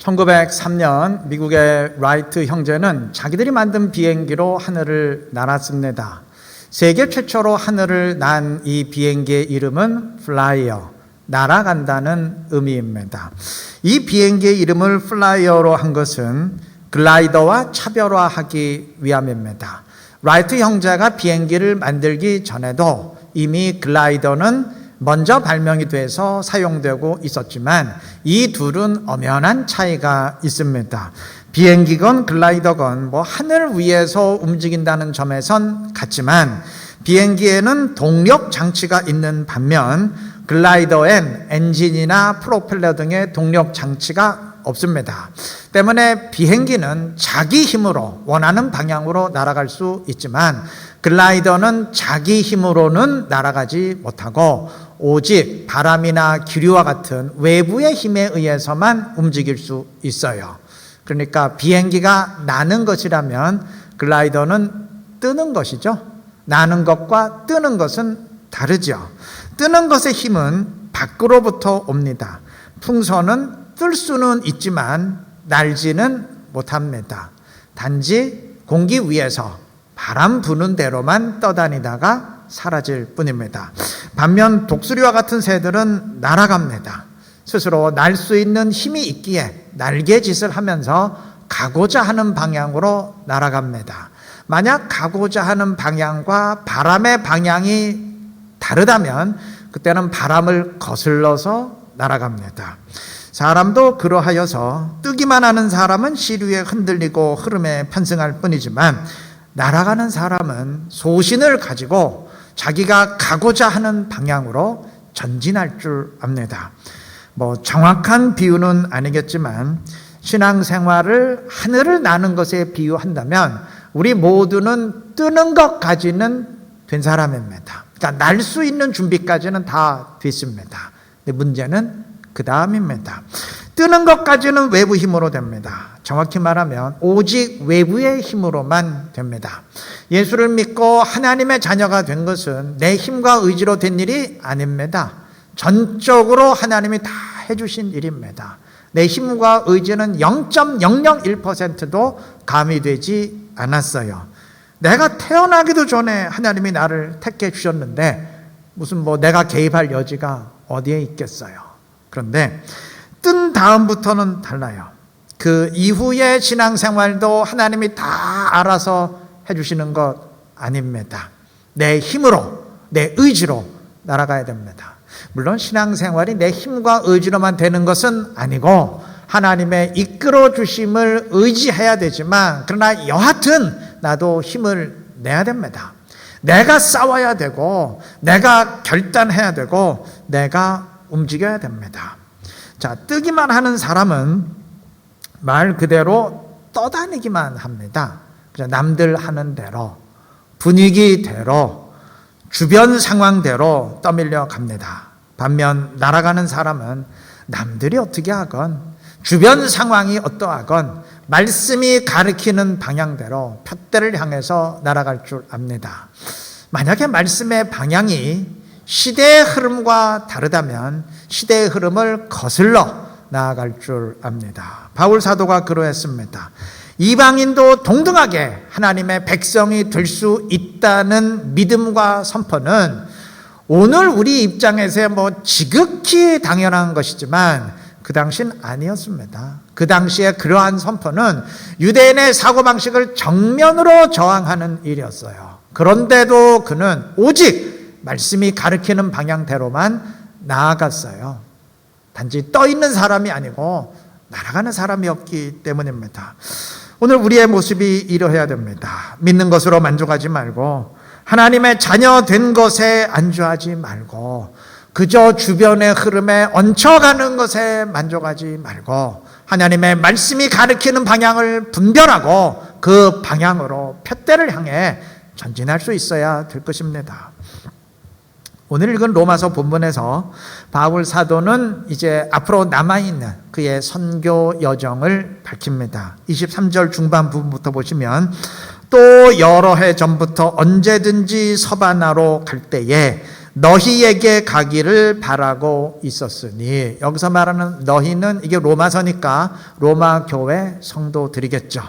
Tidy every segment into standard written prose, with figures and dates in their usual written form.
1903년 미국의 라이트 형제는 자기들이 만든 비행기로 하늘을 날았습니다. 세계 최초로 하늘을 난 이 비행기의 이름은 플라이어, 날아간다는 의미입니다. 이 비행기의 이름을 플라이어로 한 것은 글라이더와 차별화하기 위함입니다. 라이트 형제가 비행기를 만들기 전에도 이미 글라이더는 먼저 발명이 돼서 사용되고 있었지만 이 둘은 엄연한 차이가 있습니다. 비행기건 글라이더건 하늘 위에서 움직인다는 점에선 같지만 비행기에는 동력 장치가 있는 반면 글라이더엔 엔진이나 프로펠러 등의 동력 장치가 없습니다. 때문에 비행기는 자기 힘으로 원하는 방향으로 날아갈 수 있지만 글라이더는 자기 힘으로는 날아가지 못하고 오직 바람이나 기류와 같은 외부의 힘에 의해서만 움직일 수 있어요. 그러니까 비행기가 나는 것이라면 글라이더는 뜨는 것이죠. 나는 것과 뜨는 것은 다르죠. 뜨는 것의 힘은 밖으로부터 옵니다. 풍선은 뜰 수는 있지만 날지는 못합니다. 단지 공기 위에서 바람 부는 대로만 떠다니다가 사라질 뿐입니다. 반면 독수리와 같은 새들은 날아갑니다. 스스로 날 수 있는 힘이 있기에 날개짓을 하면서 가고자 하는 방향으로 날아갑니다. 만약 가고자 하는 방향과 바람의 방향이 다르다면 그때는 바람을 거슬러서 날아갑니다. 사람도 그러하여서 뜨기만 하는 사람은 시류에 흔들리고 흐름에 편승할 뿐이지만 날아가는 사람은 소신을 가지고 자기가 가고자 하는 방향으로 전진할 줄 압니다. 정확한 비유는 아니겠지만 신앙생활을 하늘을 나는 것에 비유한다면 우리 모두는 뜨는 것까지는 된 사람입니다. 그러니까 날 수 있는 준비까지는 다 됐습니다. 근데 문제는 그 다음입니다. 뜨는 것까지는 외부 힘으로 됩니다. 정확히 말하면 오직 외부의 힘으로만 됩니다. 예수를 믿고 하나님의 자녀가 된 것은 내 힘과 의지로 된 일이 아닙니다. 전적으로 하나님이 다 해주신 일입니다. 내 힘과 의지는 0.001%도 가미되지 않았어요. 내가 태어나기도 전에 하나님이 나를 택해 주셨는데 무슨 내가 개입할 여지가 어디에 있겠어요. 그런데 뜬 다음부터는 달라요. 그 이후의 신앙생활도 하나님이 다 알아서 해주시는 것 아닙니다. 내 힘으로, 내 의지로 날아가야 됩니다. 물론 신앙생활이 내 힘과 의지로만 되는 것은 아니고 하나님의 이끌어 주심을 의지해야 되지만 그러나 여하튼 나도 힘을 내야 됩니다. 내가 싸워야 되고 내가 결단해야 되고 내가 움직여야 됩니다. 자, 뜨기만 하는 사람은 말 그대로 떠다니기만 합니다. 남들 하는 대로, 분위기대로, 주변 상황대로 떠밀려 갑니다. 반면 날아가는 사람은 남들이 어떻게 하건, 주변 상황이 어떠하건 말씀이 가리키는 방향대로 푯대를 향해서 날아갈 줄 압니다. 만약에 말씀의 방향이 시대의 흐름과 다르다면 시대의 흐름을 거슬러 나아갈 줄 압니다. 바울 사도가 그러했습니다. 이방인도 동등하게 하나님의 백성이 될 수 있다는 믿음과 선포는 오늘 우리 입장에서 지극히 당연한 것이지만 그 당시는 아니었습니다. 그 당시에 그러한 선포는 유대인의 사고방식을 정면으로 저항하는 일이었어요. 그런데도 그는 오직 말씀이 가리키는 방향대로만 나아갔어요. 단지 떠 있는 사람이 아니고 날아가는 사람이었기 때문입니다. 오늘 우리의 모습이 이러해야 됩니다. 믿는 것으로 만족하지 말고 하나님의 자녀 된 것에 안주하지 말고 그저 주변의 흐름에 얹혀가는 것에 만족하지 말고 하나님의 말씀이 가리키는 방향을 분별하고 그 방향으로 푯대를 향해 전진할 수 있어야 될 것입니다. 오늘 읽은 로마서 본문에서 바울 사도는 이제 앞으로 남아있는 그의 선교 여정을 밝힙니다. 23절 중반 부분부터 보시면 또 여러 해 전부터 언제든지 서바나로 갈 때에 너희에게 가기를 바라고 있었으니, 여기서 말하는 너희는 이게 로마서니까 로마 교회 성도들이겠죠.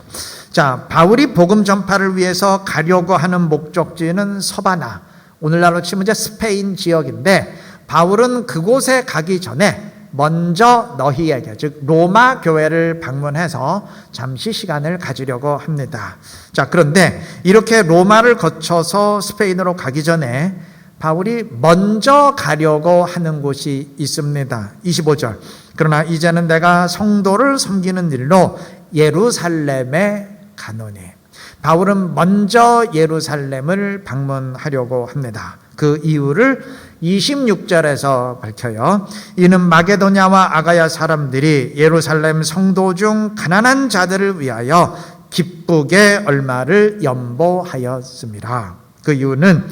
자, 바울이 복음 전파를 위해서 가려고 하는 목적지는 서바나, 오늘날로 치면 이제 스페인 지역인데, 바울은 그곳에 가기 전에 먼저 너희에게, 즉 로마 교회를 방문해서 잠시 시간을 가지려고 합니다. 자, 그런데 이렇게 로마를 거쳐서 스페인으로 가기 전에 바울이 먼저 가려고 하는 곳이 있습니다. 25절. 그러나 이제는 내가 성도를 섬기는 일로 예루살렘에 가노니. 바울은 먼저 예루살렘을 방문하려고 합니다. 그 이유를 26절에서 밝혀요. 이는 마게도냐와 아가야 사람들이 예루살렘 성도 중 가난한 자들을 위하여 기쁘게 얼마를 연보하였습니다. 그 이유는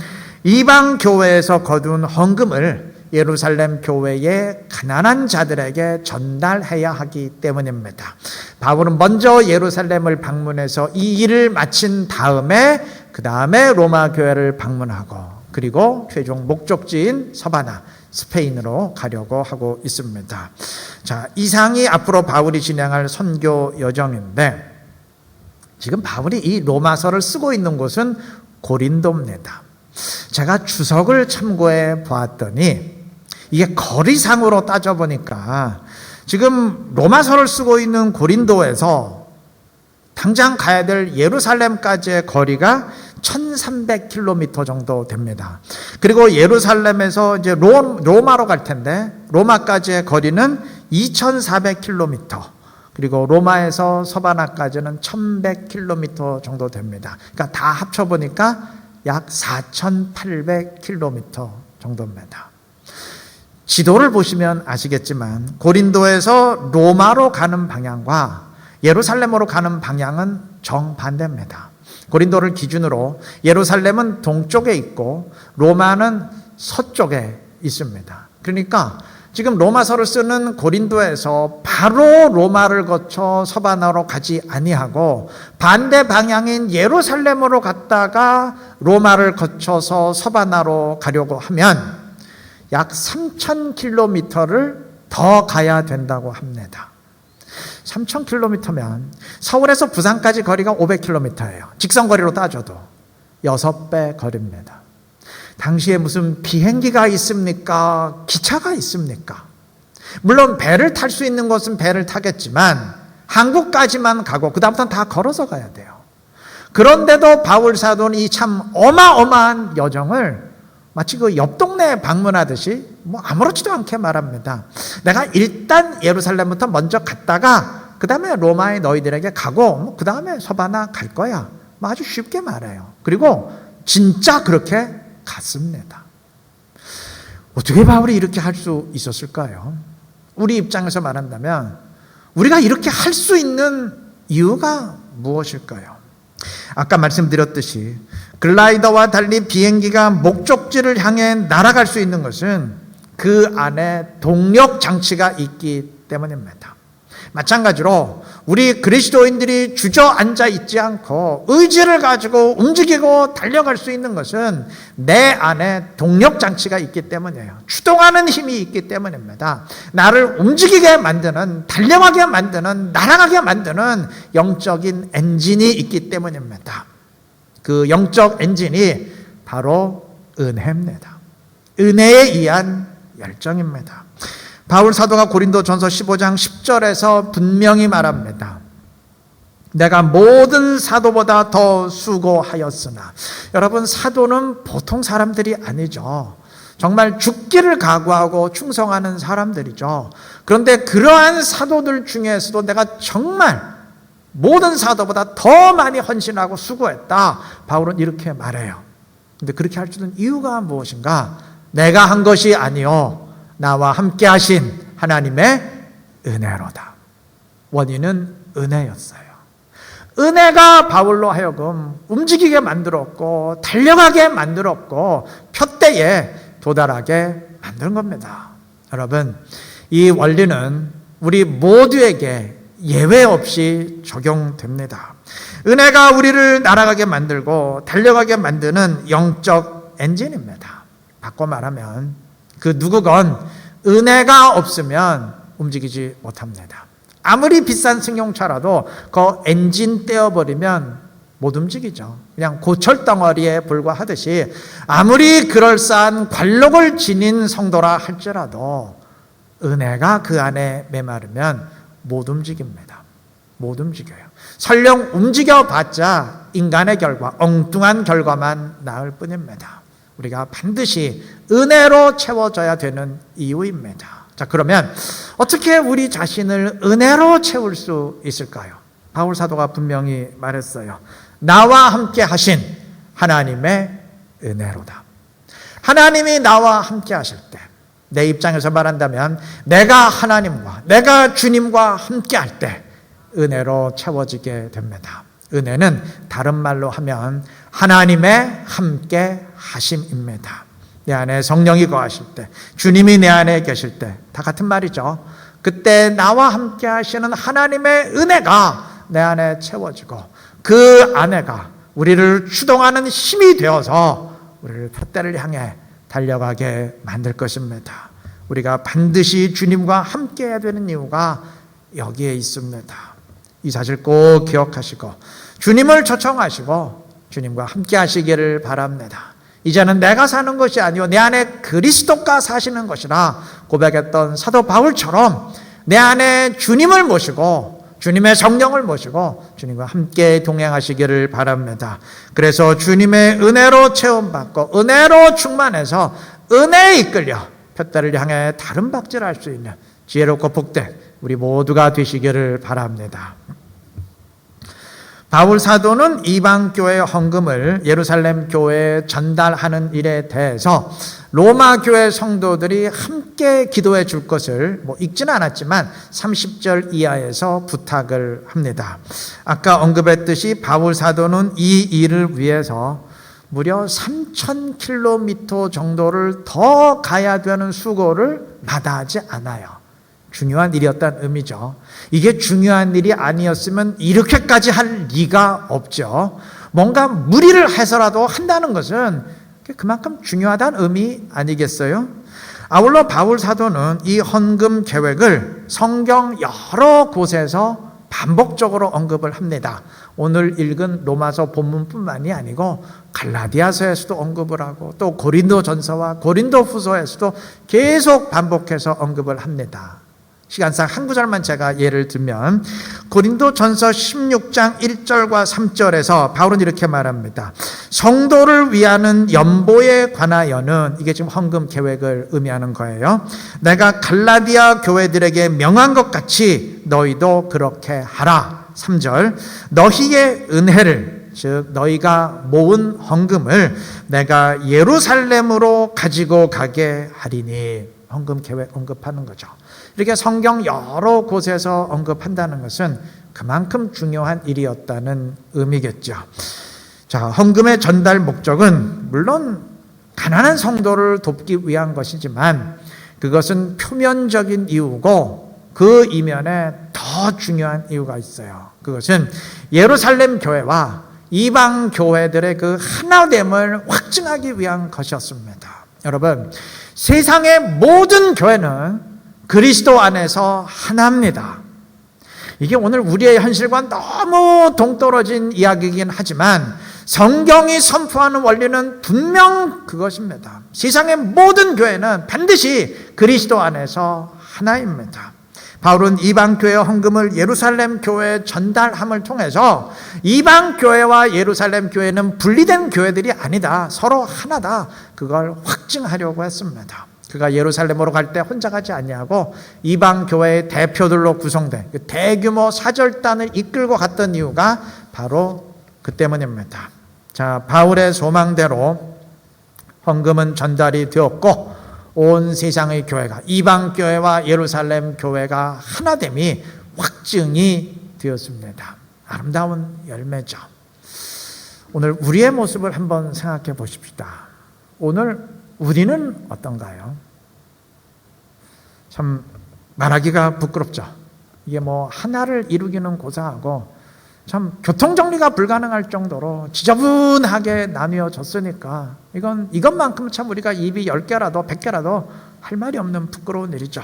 이방 교회에서 거둔 헌금을 예루살렘 교회의 가난한 자들에게 전달해야 하기 때문입니다. 바울은 먼저 예루살렘을 방문해서 이 일을 마친 다음에 그 다음에 로마 교회를 방문하고 그리고 최종 목적지인 서바나 스페인으로 가려고 하고 있습니다. 자, 이상이 앞으로 바울이 진행할 선교 여정인데, 지금 바울이 이 로마서를 쓰고 있는 곳은 고린도입니다. 제가 주석을 참고해 보았더니 이게 거리상으로 따져보니까 지금 로마서를 쓰고 있는 고린도에서 당장 가야 될 예루살렘까지의 거리가 1300km 정도 됩니다. 그리고 예루살렘에서 이제 로마로 갈 텐데 로마까지의 거리는 2400km, 그리고 로마에서 서바나까지는 1100km 정도 됩니다. 그러니까 다 합쳐보니까 약 4800km 정도입니다. 지도를 보시면 아시겠지만 고린도에서 로마로 가는 방향과 예루살렘으로 가는 방향은 정반대입니다. 고린도를 기준으로 예루살렘은 동쪽에 있고 로마는 서쪽에 있습니다. 그러니까 지금 로마서를 쓰는 고린도에서 바로 로마를 거쳐 서바나로 가지 아니하고 반대 방향인 예루살렘으로 갔다가 로마를 거쳐서 서바나로 가려고 하면 약 3000km를 더 가야 된다고 합니다. 3000km면 서울에서 부산까지 거리가 500km예요. 직선거리로 따져도 6배 거리입니다. 당시에 무슨 비행기가 있습니까? 기차가 있습니까? 물론 배를 탈 수 있는 곳은 배를 타겠지만 한국까지만 가고 그 다음부터는 다 걸어서 가야 돼요. 그런데도 바울 사도는 이 참 어마어마한 여정을 마치 그 옆 동네에 방문하듯이 뭐 아무렇지도 않게 말합니다. 내가 일단 예루살렘부터 먼저 갔다가 그 다음에 로마에 너희들에게 가고 뭐 그 다음에 서바나 갈 거야. 뭐 아주 쉽게 말해요. 그리고 진짜 그렇게 갔습니다. 어떻게 바울이 이렇게 할 수 있었을까요? 우리 입장에서 말한다면 우리가 이렇게 할 수 있는 이유가 무엇일까요? 아까 말씀드렸듯이 글라이더와 달리 비행기가 목적지를 향해 날아갈 수 있는 것은 그 안에 동력 장치가 있기 때문입니다. 마찬가지로 우리 그리스도인들이 주저앉아 있지 않고 의지를 가지고 움직이고 달려갈 수 있는 것은 내 안에 동력 장치가 있기 때문이에요. 추동하는 힘이 있기 때문입니다. 나를 움직이게 만드는, 달려가게 만드는, 날아가게 만드는 영적인 엔진이 있기 때문입니다. 그 영적 엔진이 바로 은혜입니다. 은혜에 의한 열정입니다. 바울 사도가 고린도전서 15장 10절에서 분명히 말합니다. 내가 모든 사도보다 더 수고하였으나. 여러분, 사도는 보통 사람들이 아니죠. 정말 죽기를 각오하고 충성하는 사람들이죠. 그런데 그러한 사도들 중에서도 내가 정말 모든 사도보다 더 많이 헌신하고 수고했다. 바울은 이렇게 말해요. 그런데 그렇게 할 수 있는 이유가 무엇인가? 내가 한 것이 아니요 나와 함께 하신 하나님의 은혜로다. 원인은 은혜였어요. 은혜가 바울로 하여금 움직이게 만들었고 달려가게 만들었고 표대에 도달하게 만든 겁니다. 여러분, 이 원리는 우리 모두에게 예외 없이 적용됩니다. 은혜가 우리를 날아가게 만들고 달려가게 만드는 영적 엔진입니다. 바꿔 말하면 그 누구건 은혜가 없으면 움직이지 못합니다. 아무리 비싼 승용차라도 그 엔진 떼어버리면 못 움직이죠. 그냥 고철덩어리에 불과하듯이 아무리 그럴싸한 관록을 지닌 성도라 할지라도 은혜가 그 안에 메마르면 못 움직입니다. 못 움직여요. 설령 움직여봤자 인간의 결과, 엉뚱한 결과만 나을 뿐입니다. 우리가 반드시 은혜로 채워져야 되는 이유입니다. 자, 그러면 어떻게 우리 자신을 은혜로 채울 수 있을까요? 바울 사도가 분명히 말했어요. 나와 함께 하신 하나님의 은혜로다. 하나님이 나와 함께 하실 때, 내 입장에서 말한다면 내가 하나님과 내가 주님과 함께 할 때 은혜로 채워지게 됩니다. 은혜는 다른 말로 하면 하나님의 함께 하심입니다. 내 안에 성령이 거하실 때, 주님이 내 안에 계실 때 다 같은 말이죠. 그때 나와 함께 하시는 하나님의 은혜가 내 안에 채워지고 그 안에가 우리를 추동하는 힘이 되어서 우리를 푯대를 향해 달려가게 만들 것입니다. 우리가 반드시 주님과 함께 해야 되는 이유가 여기에 있습니다. 이 사실 꼭 기억하시고 주님을 초청하시고 주님과 함께 하시기를 바랍니다. 이제는 내가 사는 것이 아니요 내 안에 그리스도가 사시는 것이라 고백했던 사도 바울처럼 내 안에 주님을 모시고 주님의 성령을 모시고 주님과 함께 동행하시기를 바랍니다. 그래서 주님의 은혜로 체험받고 은혜로 충만해서 은혜에 이끌려 푯대를 향해 다른 박질할 수 있는 지혜롭고 복된 우리 모두가 되시기를 바랍니다. 바울 사도는 이방 교회 헌금을 예루살렘 교회에 전달하는 일에 대해서 로마 교회 성도들이 함께 기도해 줄 것을 읽지는 않았지만 30절 이하에서 부탁을 합니다. 아까 언급했듯이 바울 사도는 이 일을 위해서 무려 3,000km 정도를 더 가야 되는 수고를 마다하지 않아요. 중요한 일이었다는 의미죠. 이게 중요한 일이 아니었으면 이렇게까지 할 리가 없죠. 뭔가 무리를 해서라도 한다는 것은 그만큼 중요하다는 의미 아니겠어요? 아울러 바울 사도는 이 헌금 계획을 성경 여러 곳에서 반복적으로 언급을 합니다. 오늘 읽은 로마서 본문뿐만이 아니고 갈라디아서에서도 언급을 하고 또 고린도전서와 고린도후서에서도 계속 반복해서 언급을 합니다. 시간상 한 구절만 제가 예를 들면 고린도전서 16장 1절과 3절에서 바울은 이렇게 말합니다. 성도를 위하는 연보에 관하여는, 이게 지금 헌금 계획을 의미하는 거예요. 내가 갈라디아 교회들에게 명한 것 같이 너희도 그렇게 하라. 3절, 너희의 은혜를, 즉 너희가 모은 헌금을 내가 예루살렘으로 가지고 가게 하리니. 헌금 계획 언급하는 거죠. 이렇게 성경 여러 곳에서 언급한다는 것은 그만큼 중요한 일이었다는 의미겠죠. 자, 헌금의 전달 목적은 물론 가난한 성도를 돕기 위한 것이지만 그것은 표면적인 이유고 그 이면에 더 중요한 이유가 있어요. 그것은 예루살렘 교회와 이방 교회들의 그 하나됨을 확증하기 위한 것이었습니다. 여러분, 세상의 모든 교회는 그리스도 안에서 하나입니다. 이게 오늘 우리의 현실과 너무 동떨어진 이야기이긴 하지만 성경이 선포하는 원리는 분명 그것입니다. 세상의 모든 교회는 반드시 그리스도 안에서 하나입니다. 바울은 이방 교회 헌금을 예루살렘 교회에 전달함을 통해서 이방 교회와 예루살렘 교회는 분리된 교회들이 아니다, 서로 하나다, 그걸 확증하려고 했습니다. 그가 예루살렘으로 갈 때 혼자 가지 아니하고 이방 교회의 대표들로 구성된 그 대규모 사절단을 이끌고 갔던 이유가 바로 그 때문입니다. 자, 바울의 소망대로 헌금은 전달이 되었고 온 세상의 교회가, 이방 교회와 예루살렘 교회가 하나됨이 확증이 되었습니다. 아름다운 열매죠. 오늘 우리의 모습을 한번 생각해 보십시다. 오늘 우리는 어떤가요? 참 말하기가 부끄럽죠. 이게 하나를 이루기는 고사하고 참 교통정리가 불가능할 정도로 지저분하게 나뉘어졌으니까 이것만큼 참 우리가 입이 10개라도 100개라도 할 말이 없는 부끄러운 일이죠.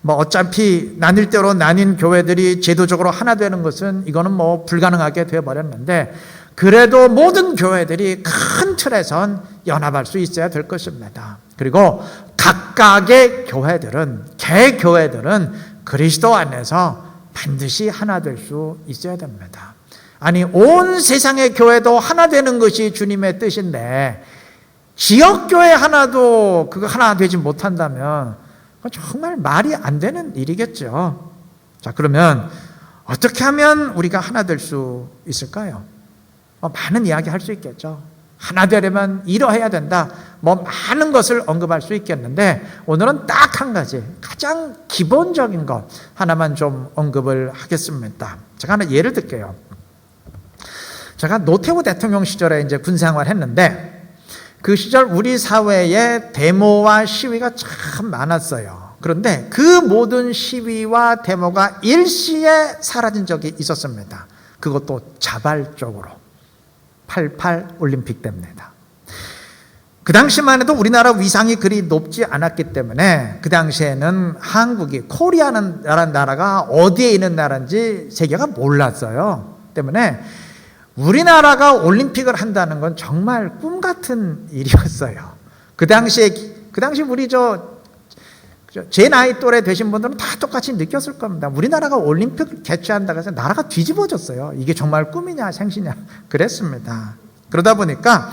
뭐 어차피 나뉠 대로 나뉜 교회들이 제도적으로 하나 되는 것은 이거는 뭐 불가능하게 되어버렸는데, 그래도 모든 교회들이 큰 틀에선 연합할 수 있어야 될 것입니다. 그리고 각각의 교회들은, 개교회들은 그리스도 안에서 반드시 하나 될 수 있어야 됩니다. 아니, 온 세상의 교회도 하나 되는 것이 주님의 뜻인데 지역교회 하나도 그거 하나 되지 못한다면 정말 말이 안 되는 일이겠죠. 자, 그러면 어떻게 하면 우리가 하나 될 수 있을까요? 많은 이야기 할 수 있겠죠. 하나 되려면 이러해야 된다. 뭐 많은 것을 언급할 수 있겠는데 오늘은 딱 한 가지, 가장 기본적인 것 하나만 좀 언급을 하겠습니다. 제가 하나 예를 들게요. 제가 노태우 대통령 시절에 이제 군생활 했는데 그 시절 우리 사회에 데모와 시위가 참 많았어요. 그런데 그 모든 시위와 데모가 일시에 사라진 적이 있었습니다. 그것도 자발적으로. 88 올림픽 때입니다. 그 당시만 해도 우리나라 위상이 그리 높지 않았기 때문에 그 당시에는 한국이, 코리아라는 나라가 어디에 있는 나라인지 세계가 몰랐어요. 때문에 우리나라가 올림픽을 한다는 건 정말 꿈 같은 일이었어요. 그 당시 우리 제 나이 또래 되신 분들은 다 똑같이 느꼈을 겁니다. 우리나라가 올림픽을 개최한다고 해서 나라가 뒤집어졌어요. 이게 정말 꿈이냐 생시냐 그랬습니다. 그러다 보니까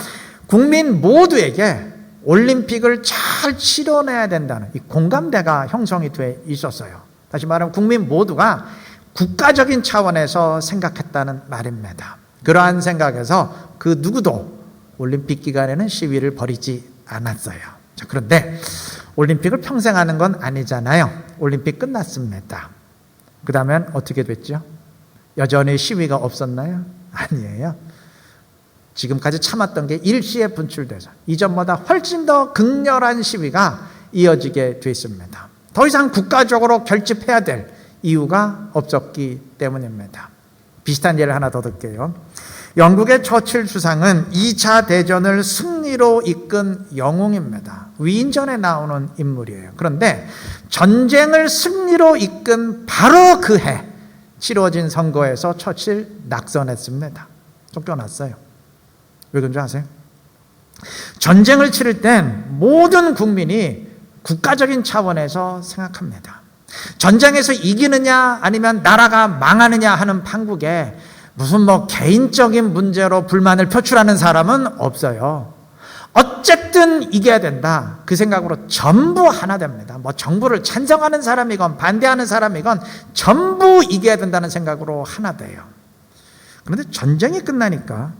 국민 모두에게 올림픽을 잘 치러내야 된다는 이 공감대가 형성이 돼 있었어요. 다시 말하면 국민 모두가 국가적인 차원에서 생각했다는 말입니다. 그러한 생각에서 그 누구도 올림픽 기간에는 시위를 벌이지 않았어요. 자, 그런데 올림픽을 평생 하는 건 아니잖아요. 올림픽 끝났습니다. 그 다음엔 어떻게 됐죠? 여전히 시위가 없었나요? 아니에요. 지금까지 참았던 게 일시에 분출돼서 이전보다 훨씬 더 극렬한 시위가 이어지게 됐습니다. 더 이상 국가적으로 결집해야 될 이유가 없었기 때문입니다. 비슷한 예를 하나 더 들게요. 영국의 처칠 주상은 2차 대전을 승리로 이끈 영웅입니다. 위인전에 나오는 인물이에요. 그런데 전쟁을 승리로 이끈 바로 그 해 치러진 선거에서 처칠 낙선했습니다. 쫓겨났어요. 왜 그런지 아세요? 전쟁을 치를 땐 모든 국민이 국가적인 차원에서 생각합니다. 전쟁에서 이기느냐 아니면 나라가 망하느냐 하는 판국에 무슨 뭐 개인적인 문제로 불만을 표출하는 사람은 없어요. 어쨌든 이겨야 된다. 그 생각으로 전부 하나 됩니다. 뭐 정부를 찬성하는 사람이건 반대하는 사람이건 전부 이겨야 된다는 생각으로 하나 돼요. 그런데 전쟁이 끝나니까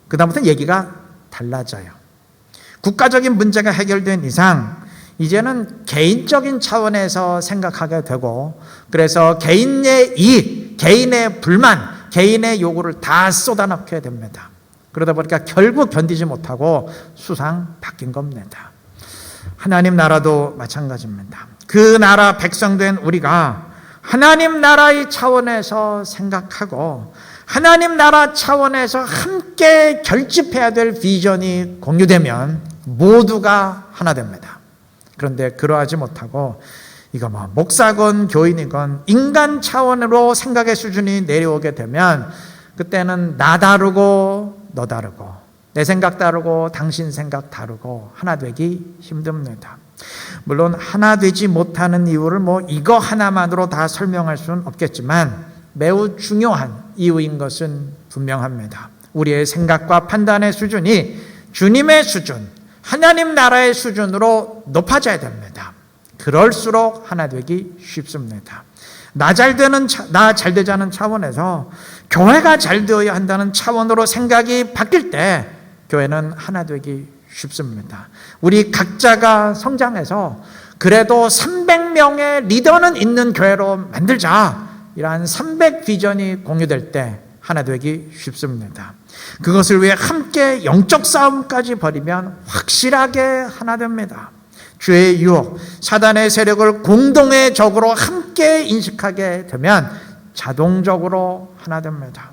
그다음부터 얘기가 달라져요. 국가적인 문제가 해결된 이상 이제는 개인적인 차원에서 생각하게 되고, 그래서 개인의 이익, 개인의 불만, 개인의 요구를 다 쏟아넣게 됩니다. 그러다 보니까 결국 견디지 못하고 수상 바뀐 겁니다. 하나님 나라도 마찬가지입니다. 그 나라 백성된 우리가 하나님 나라의 차원에서 생각하고 하나님 나라 차원에서 함께 결집해야 될 비전이 공유되면 모두가 하나 됩니다. 그런데 그러하지 못하고 이거 뭐 목사건 교인이건 인간 차원으로 생각의 수준이 내려오게 되면 그때는 나 다르고 너 다르고 내 생각 다르고 당신 생각 다르고 하나 되기 힘듭니다. 물론 하나 되지 못하는 이유를 뭐 이거 하나만으로 다 설명할 수는 없겠지만 매우 중요한 이유인 것은 분명합니다. 우리의 생각과 판단의 수준이 주님의 수준, 하나님 나라의 수준으로 높아져야 됩니다. 그럴수록 하나 되기 쉽습니다. 나 잘 되자는 차원에서 교회가 잘 되어야 한다는 차원으로 생각이 바뀔 때 교회는 하나 되기 쉽습니다. 우리 각자가 성장해서 그래도 300명의 리더는 있는 교회로 만들자, 이러한 300 비전이 공유될 때 하나 되기 쉽습니다. 그것을 위해 함께 영적 싸움까지 벌이면 확실하게 하나 됩니다. 죄의 유혹, 사단의 세력을 공동의 적으로 함께 인식하게 되면 자동적으로 하나 됩니다.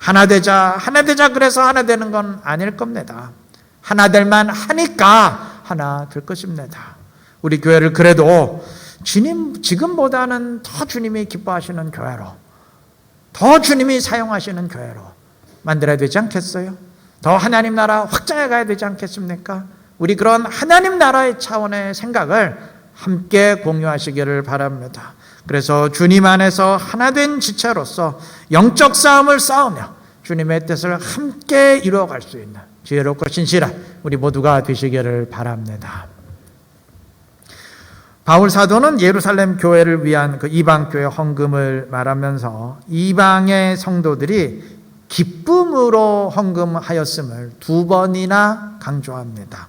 하나 되자, 하나 되자 그래서 하나 되는 건 아닐 겁니다. 하나 될만 하니까 하나 될 것입니다. 우리 교회를 그래도 주님, 지금보다는 더 주님이 기뻐하시는 교회로, 더 주님이 사용하시는 교회로 만들어야 되지 않겠어요? 더 하나님 나라 확장해 가야 되지 않겠습니까? 우리 그런 하나님 나라의 차원의 생각을 함께 공유하시기를 바랍니다. 그래서 주님 안에서 하나된 지체로서 영적 싸움을 싸우며 주님의 뜻을 함께 이루어갈 수 있는 지혜롭고 신실한 우리 모두가 되시기를 바랍니다. 바울 사도는 예루살렘 교회를 위한 그 이방 교회 헌금을 말하면서 이방의 성도들이 기쁨으로 헌금하였음을 2번이나 강조합니다.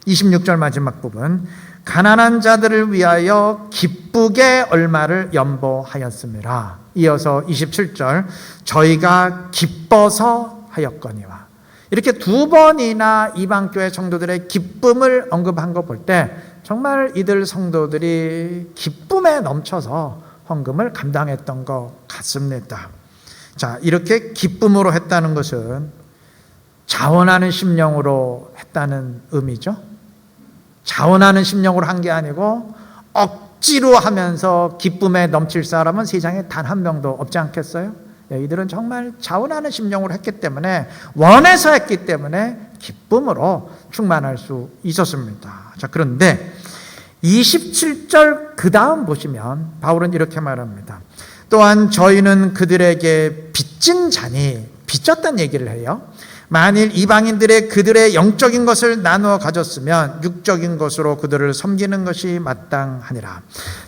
26절 마지막 부분, 가난한 자들을 위하여 기쁘게 얼마를 연보하였음이라. 이어서 27절, 저희가 기뻐서 하였거니와. 이렇게 2번이나 이방교회 성도들의 기쁨을 언급한 거 볼 때 정말 이들 성도들이 기쁨에 넘쳐서 헌금을 감당했던 것 같습니다. 자, 이렇게 기쁨으로 했다는 것은 자원하는 심령으로 했다는 의미죠. 자원하는 심령으로 한 게 아니고 억지로 하면서 기쁨에 넘칠 사람은 세상에 단 한 명도 없지 않겠어요? 이들은 정말 자원하는 심령으로 했기 때문에, 원해서 했기 때문에 기쁨으로 충만할 수 있었습니다. 자, 그런데 27절 그 다음 보시면 바울은 이렇게 말합니다. 또한 저희는 그들에게 빚진 자니, 빚졌다는 얘기를 해요. 만일 이방인들의 그들의 영적인 것을 나누어 가졌으면 육적인 것으로 그들을 섬기는 것이 마땅하니라.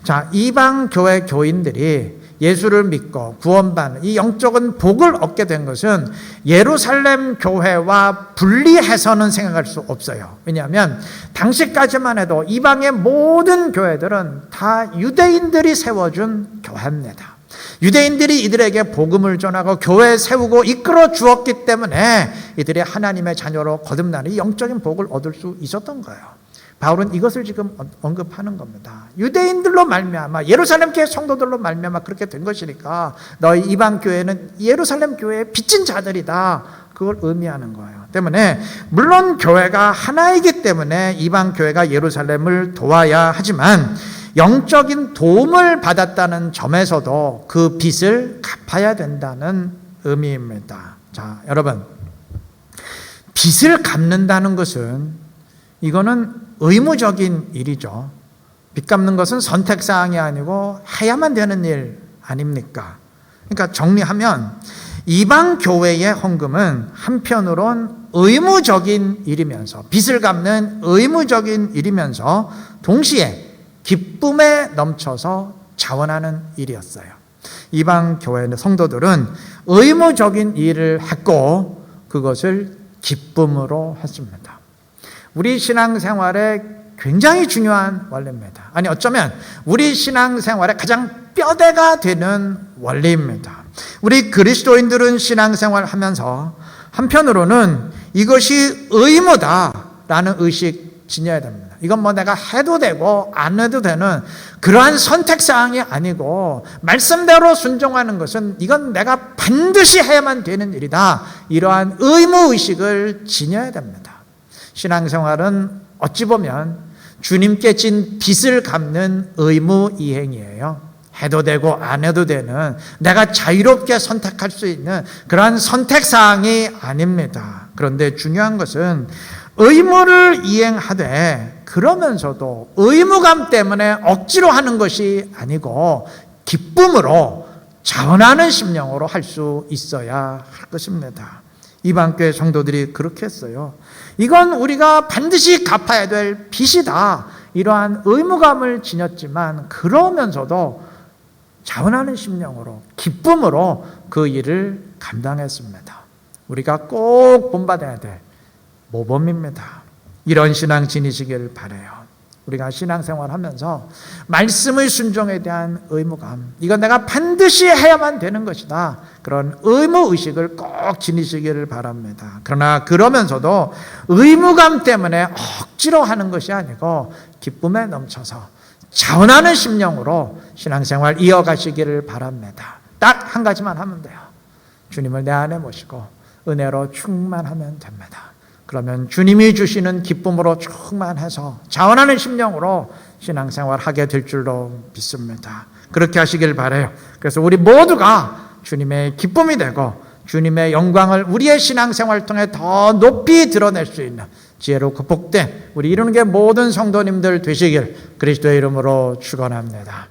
자, 이방 교회 교인들이 예수를 믿고 구원받는 이 영적인 복을 얻게 된 것은 예루살렘 교회와 분리해서는 생각할 수 없어요. 왜냐하면 당시까지만 해도 이방의 모든 교회들은 다 유대인들이 세워준 교회입니다. 유대인들이 이들에게 복음을 전하고 교회 세우고 이끌어 주었기 때문에 이들이 하나님의 자녀로 거듭나는 이 영적인 복을 얻을 수 있었던 거예요. 바울은 이것을 지금 언급하는 겁니다. 유대인들로 말미암아, 예루살렘 교회 성도들로 말미암아 그렇게 된 것이니까 너희 이방 교회는 예루살렘 교회의 빚진 자들이다, 그걸 의미하는 거예요. 때문에 물론 교회가 하나이기 때문에 이방 교회가 예루살렘을 도와야 하지만 영적인 도움을 받았다는 점에서도 그 빚을 갚아야 된다는 의미입니다. 자, 여러분, 빚을 갚는다는 것은 이거는 의무적인 일이죠. 빚 갚는 것은 선택사항이 아니고 해야만 되는 일 아닙니까? 그러니까 정리하면 이방 교회의 헌금은 한편으론 의무적인 일이면서, 빚을 갚는 의무적인 일이면서 동시에 기쁨에 넘쳐서 자원하는 일이었어요. 이방 교회 성도들은 의무적인 일을 했고 그것을 기쁨으로 했습니다. 우리 신앙생활에 굉장히 중요한 원리입니다. 아니, 어쩌면 우리 신앙생활의 가장 뼈대가 되는 원리입니다. 우리 그리스도인들은 신앙생활을 하면서 한편으로는 이것이 의무다라는 의식 지녀야 됩니다. 이건 뭐 내가 해도 되고 안 해도 되는 그러한 선택사항이 아니고, 말씀대로 순종하는 것은 이건 내가 반드시 해야만 되는 일이다, 이러한 의무의식을 지녀야 됩니다. 신앙생활은 어찌 보면 주님께 진 빚을 갚는 의무이행이에요. 해도 되고 안 해도 되는, 내가 자유롭게 선택할 수 있는 그러한 선택사항이 아닙니다. 그런데 중요한 것은 의무를 이행하되 그러면서도 의무감 때문에 억지로 하는 것이 아니고 기쁨으로 자원하는 심령으로 할 수 있어야 할 것입니다. 이방교회 성도들이 그렇게 했어요. 이건 우리가 반드시 갚아야 될 빚이다, 이러한 의무감을 지녔지만 그러면서도 자원하는 심령으로, 기쁨으로 그 일을 감당했습니다. 우리가 꼭 본받아야 될 모범입니다. 이런 신앙 지니시기를 바라요. 우리가 신앙생활 하면서 말씀의 순종에 대한 의무감, 이건 내가 반드시 해야만 되는 것이다, 그런 의무의식을 꼭 지니시기를 바랍니다. 그러나 그러면서도 의무감 때문에 억지로 하는 것이 아니고 기쁨에 넘쳐서 자원하는 심령으로 신앙생활 이어가시기를 바랍니다. 딱 한 가지만 하면 돼요. 주님을 내 안에 모시고 은혜로 충만하면 됩니다. 그러면 주님이 주시는 기쁨으로 충만해서 자원하는 심령으로 신앙생활 하게 될 줄로 믿습니다. 그렇게 하시길 바라요. 그래서 우리 모두가 주님의 기쁨이 되고 주님의 영광을 우리의 신앙생활을 통해 더 높이 드러낼 수 있는 지혜로 극복된 우리 이루는 게 모든 성도님들 되시길 그리스도의 이름으로 축원합니다.